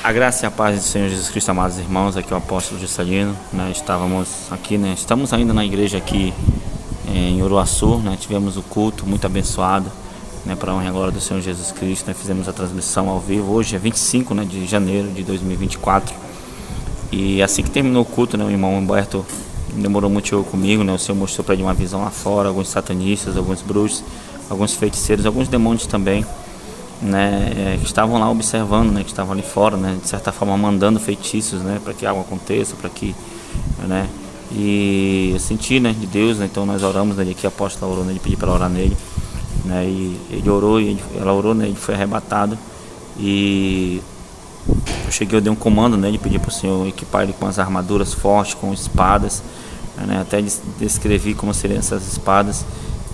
A graça e a paz do Senhor Jesus Cristo, amados irmãos, aqui é o apóstolo Juscelino, né? Estamos ainda na igreja aqui em Uruaçu, né? Tivemos o culto muito abençoado, né? Para a honra e glória do Senhor Jesus Cristo, né? Fizemos a transmissão ao vivo, hoje é 25, né, de janeiro de 2024, e assim que terminou o culto, né, o irmão Humberto demorou muito comigo, né? O Senhor mostrou para ele uma visão lá fora, alguns satanistas, alguns bruxos, alguns feiticeiros, alguns demônios também, né, que estavam lá observando, né, que estavam ali fora, né, de certa forma mandando feitiços, né, para que algo aconteça, para que, né, e eu senti, né, de Deus, né, então nós oramos, né, que a apóstola orou, né, ele pediu para orar nele, né, e ele orou, ela orou, né, ele foi arrebatado, e eu dei um comando, né, ele pediu para o Senhor equipar ele com as armaduras fortes, com espadas, né, até descrevi como seriam essas espadas.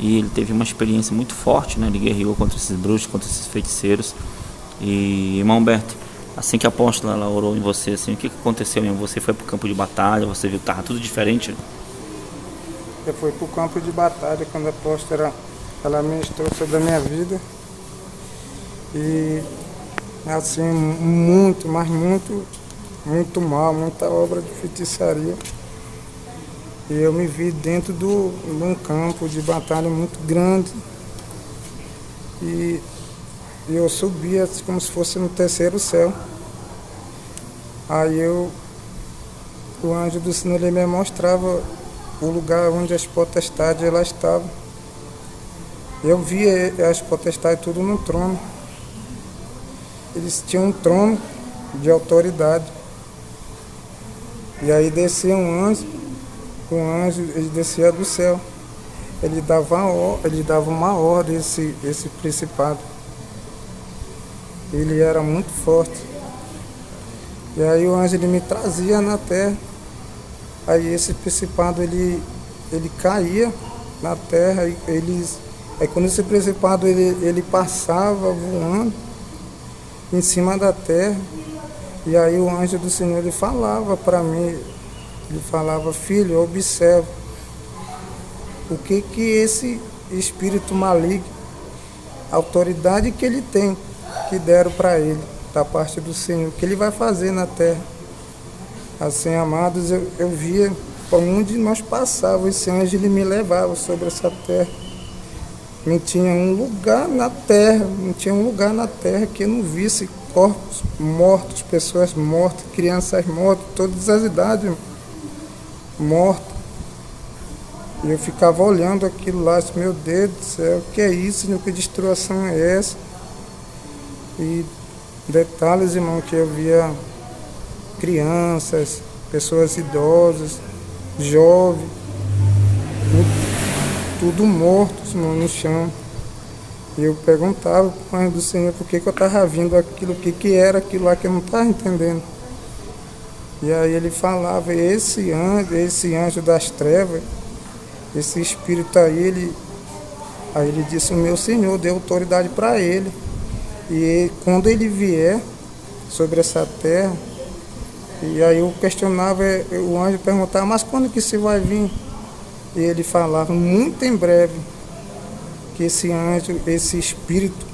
E ele teve uma experiência muito forte, né? Ele guerreou contra esses bruxos, contra esses feiticeiros. E, irmão Humberto, assim que a apóstola ela orou em você, assim, o que aconteceu? Você foi para o campo de batalha, você viu que estava tudo diferente? Eu fui para o campo de batalha quando a apóstola ela ministrou sobre a minha vida. E assim, muito, mas muito mal, muita obra de feitiçaria. E eu me vi dentro de um campo de batalha muito grande. E eu subia como se fosse no terceiro céu. Aí o anjo do Senhor ele me mostrava o lugar onde as potestades elas estavam. Eu via as potestades tudo no trono. Eles tinham um trono de autoridade. E aí descia um anjo. O anjo ele descia do céu, ele dava uma ordem, esse principado. Ele era muito forte. E aí o anjo ele me trazia na terra. Aí esse principado ele caía na terra. Aí quando esse principado ele passava voando em cima da terra. E aí o anjo do Senhor ele falava para mim. Ele falava: filho, observa o que esse espírito maligno, a autoridade que ele tem, que deram para ele, da parte do Senhor, o que ele vai fazer na terra. Assim, amados, eu via por onde nós passávamos, esse anjo ele me levava sobre essa terra. Não tinha um lugar na terra, que eu não visse corpos mortos, pessoas mortas, crianças mortas, todas as idades morto. E eu ficava olhando aquilo lá, disse, meu Deus do céu, o que é isso, Senhor? Que destruição é essa? E detalhes, irmão, que eu via crianças, pessoas idosas, jovens, tudo mortos, irmão, no chão. E eu perguntava para o anjo do Senhor por que eu estava vindo aquilo, o que era aquilo lá que eu não estava entendendo. E aí ele falava, esse anjo das trevas, esse espírito aí ele disse, o meu Senhor deu autoridade para ele. E quando ele vier sobre essa terra, e aí eu questionava, o anjo perguntava, mas quando que você vai vir? E ele falava, muito em breve, que esse anjo, esse espírito,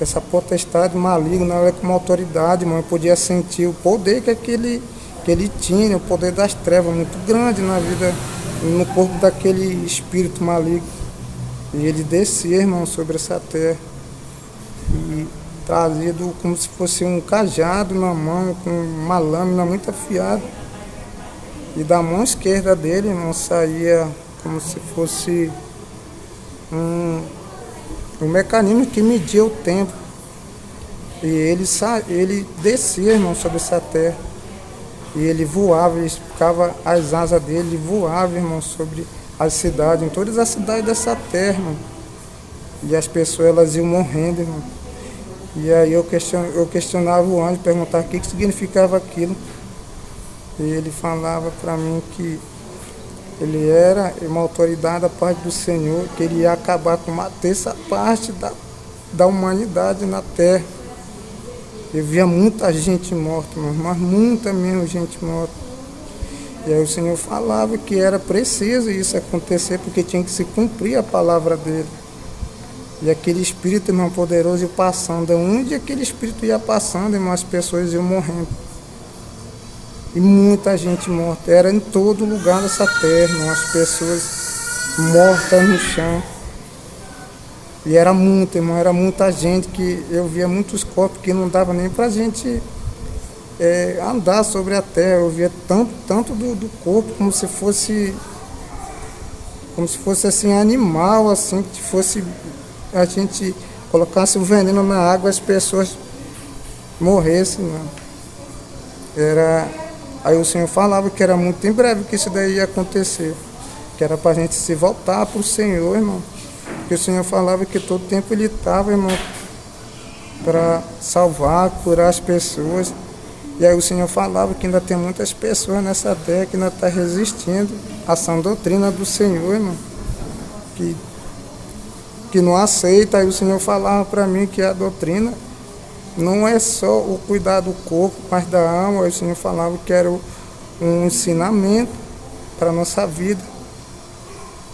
essa potestade maligna, ela é como autoridade, irmão, eu podia sentir o poder que ele tinha, o poder das trevas, muito grande na vida, no corpo daquele espírito maligno. E ele descia, irmão, sobre essa terra, e trazia como se fosse um cajado na mão, com uma lâmina muito afiada. E da mão esquerda dele, irmão, saía como se fosse um mecanismo que media o tempo. E ele descia, irmão, sobre essa terra. E ele voava, ele ficava as asas dele, ele voava, irmão, sobre as cidades, em todas as cidades dessa terra, irmão. E as pessoas, elas iam morrendo, irmão. E aí eu questionava o anjo, perguntava o que significava aquilo. E ele falava para mim que ele era uma autoridade da parte do Senhor, que ele ia acabar com uma terça parte da humanidade na terra. Eu via muita gente morta, mas muita mesmo gente morta. E aí o Senhor falava que era preciso isso acontecer, porque tinha que se cumprir a palavra dele. E aquele espírito, irmão, poderoso ia passando. Onde aquele espírito ia passando, irmão, as pessoas iam morrendo. E muita gente morta. Era em todo lugar dessa terra, irmão, as pessoas mortas no chão. E era muito, irmão, era muita gente, que eu via muitos corpos que não dava nem pra gente andar sobre a terra. Eu via tanto do corpo como se fosse assim animal, assim, que fosse a gente colocasse o veneno na água, as pessoas morressem, né? Aí o Senhor falava que era muito em breve que isso daí ia acontecer, que era para a gente se voltar para o Senhor, irmão. Que o Senhor falava que todo tempo Ele estava, irmão, para salvar, curar as pessoas. E aí o Senhor falava que ainda tem muitas pessoas nessa terra que ainda estão resistindo à sã doutrina do Senhor, irmão, que não aceita. Aí o Senhor falava para mim que a doutrina não é só o cuidar do corpo, mas da alma. Aí o Senhor falava que era um ensinamento para a nossa vida.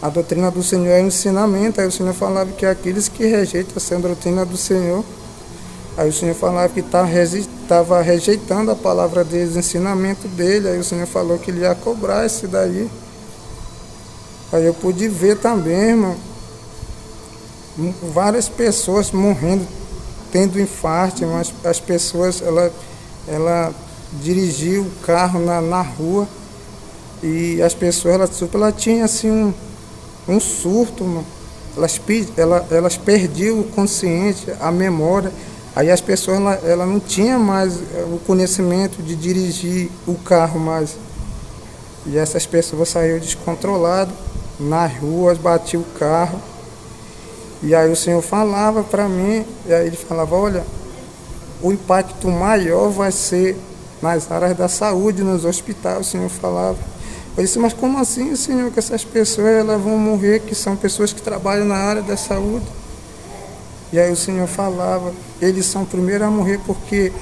A doutrina do Senhor é um ensinamento. Aí o Senhor falava que aqueles que rejeitam essa doutrina do Senhor, aí o Senhor falava que estava rejeitando a palavra dele, o ensinamento dele. Aí o Senhor falou que Ele ia cobrar isso daí. Aí eu pude ver também, irmão, várias pessoas morrendo, tendo infarto, mas as pessoas, ela dirigia o carro na rua, e as pessoas, ela tinha assim um surto, mano. Elas perdiam o consciente, a memória. Aí as pessoas, ela não tinha mais o conhecimento de dirigir o carro mais. E essas pessoas saíram descontroladas nas ruas, batiam o carro. E aí o Senhor falava para mim, e aí Ele falava, olha, o impacto maior vai ser nas áreas da saúde, nos hospitais. O Senhor falava. Eu disse, mas como assim, Senhor, que essas pessoas elas vão morrer, que são pessoas que trabalham na área da saúde? E aí o Senhor falava, eles são primeiros a morrer porque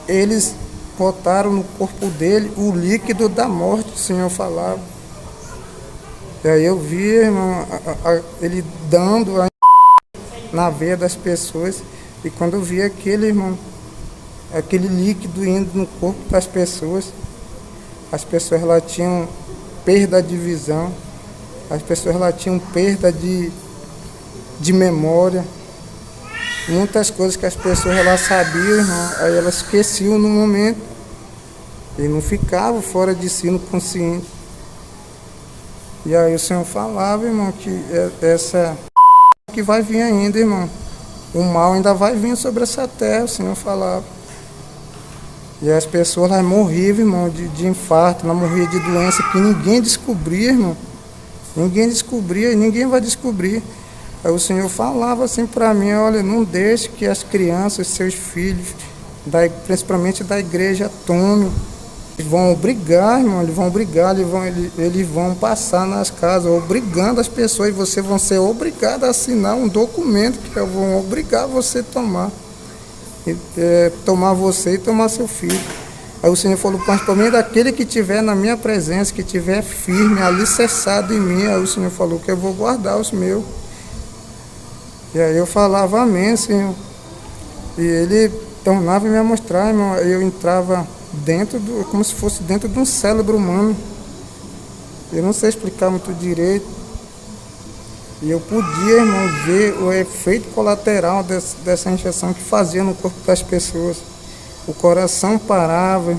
eles botaram no corpo dele o líquido da morte, o Senhor falava. E aí eu vi, irmão, ele dando na veia das pessoas, e quando eu vi aquele, irmão, aquele líquido indo no corpo das pessoas, as pessoas lá tinham perda de visão, as pessoas lá tinham perda de memória, muitas coisas que as pessoas lá sabiam, irmão, aí elas esqueciam no momento, e não ficavam fora de si, no consciente. E aí o Senhor falava, irmão, que essa que vai vir ainda, irmão, o mal ainda vai vir sobre essa terra, o Senhor falava. E as pessoas lá morriam, irmão, de infarto, lá morriam de doença que ninguém descobria, irmão. Ninguém descobria e ninguém vai descobrir. Aí o Senhor falava assim para mim, olha, não deixe que as crianças, seus filhos, principalmente da igreja, tomem. Eles vão obrigar, irmão, eles vão passar nas casas, obrigando as pessoas, e vocês vão ser obrigados a assinar um documento que vão obrigar você a tomar. Tomar você e tomar seu filho. Aí o Senhor falou, principalmente daquele que estiver na minha presença, que estiver firme, alicerçado em mim. Aí o Senhor falou que eu vou guardar os meus. E aí eu falava, amém, Senhor. E Ele tornava me mostrar, irmão. Eu entrava como se fosse dentro de um cérebro humano. Eu não sei explicar muito direito. E eu podia, irmão, ver o efeito colateral dessa injeção que fazia no corpo das pessoas. O coração parava,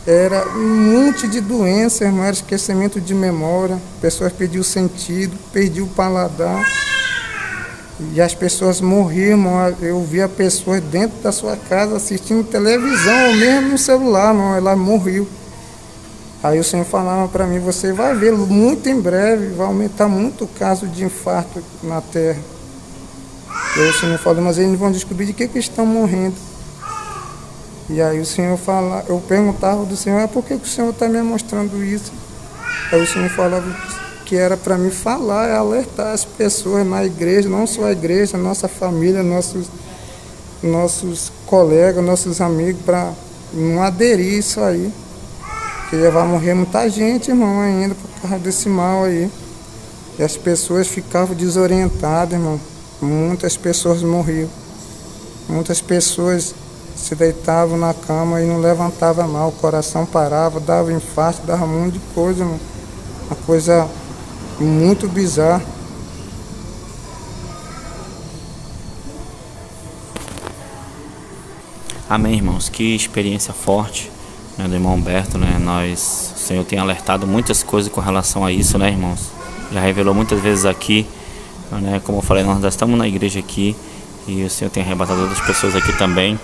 era um monte de doença, irmão, era esquecimento de memória, pessoas perdiam o sentido, perdiam o paladar. E as pessoas morriam, irmão. Eu via pessoas dentro da sua casa assistindo televisão, ou mesmo no celular, irmão, ela morreu. Aí o Senhor falava para mim, você vai ver, muito em breve, vai aumentar muito o caso de infarto na terra. E aí o Senhor falou, mas eles vão descobrir de que estão morrendo. E aí o Senhor falava, eu perguntava do Senhor, por que o Senhor está me mostrando isso? Aí o Senhor falava que era para mim falar, alertar as pessoas na igreja, não só a igreja, nossa família, nossos colegas, nossos amigos, para não aderir isso aí. Porque vai morrer muita gente, irmão, ainda por causa desse mal aí. E as pessoas ficavam desorientadas, irmão. muitas pessoas morriam. Muitas pessoas se deitavam na cama e não levantavam mal, o coração parava, dava infarto, dava um monte de coisa, mano. Uma coisa muito bizarra. Amém, irmãos. Que experiência forte, né, do irmão Humberto, né? O Senhor tem alertado muitas coisas com relação a isso, né, irmãos? Já revelou muitas vezes aqui, né? Como eu falei, nós já estamos na igreja aqui e o Senhor tem arrebatado outras pessoas aqui também,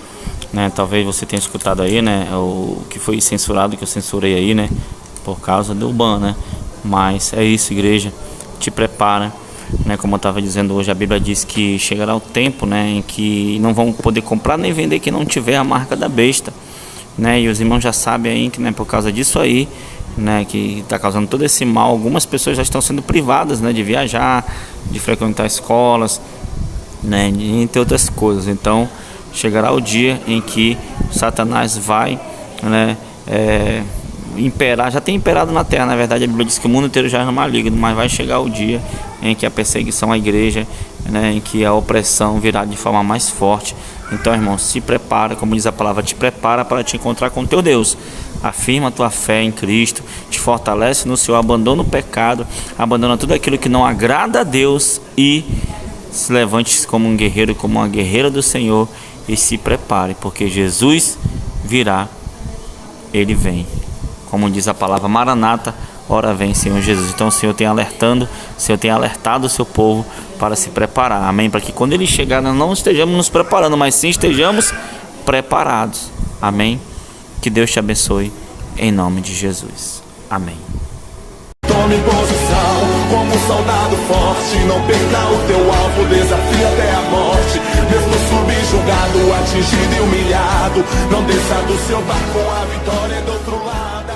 né? Talvez você tenha escutado aí, né, o que foi censurado, que eu censurei aí, né, por causa do ban, né? Mas é isso, igreja, te prepara, né? Como eu estava dizendo hoje, a Bíblia diz que chegará o tempo, né, em que não vão poder comprar nem vender quem não tiver a marca da besta, né? E os irmãos já sabem aí que, né, por causa disso aí, né, que está causando todo esse mal, algumas pessoas já estão sendo privadas, né, de viajar, de frequentar escolas, né, entre outras coisas. Então chegará o dia em que Satanás vai, né, imperar, já tem imperado na terra, na verdade a Bíblia diz que o mundo inteiro já é no maligno, mas vai chegar o dia em que a perseguição à igreja, né, em que a opressão virá de forma mais forte. Então, irmão, se prepara, como diz a palavra, te prepara para te encontrar com teu Deus. Afirma a tua fé em Cristo, te fortalece no Senhor, abandona o pecado, abandona tudo aquilo que não agrada a Deus e se levante como um guerreiro, como uma guerreira do Senhor e se prepare, porque Jesus virá, Ele vem. Como diz a palavra, Maranata, ora vem, Senhor Jesus. Então o Senhor tem alertado o seu povo para se preparar, amém? Para que quando Ele chegar, nós não estejamos nos preparando, mas sim estejamos preparados, amém? Que Deus te abençoe, em nome de Jesus, amém. Tome posição como um soldado forte, não perca o teu alvo, desafie até a morte. Mesmo subjugado, atingido e humilhado, não desça do seu barco, a vitória é do outro lado.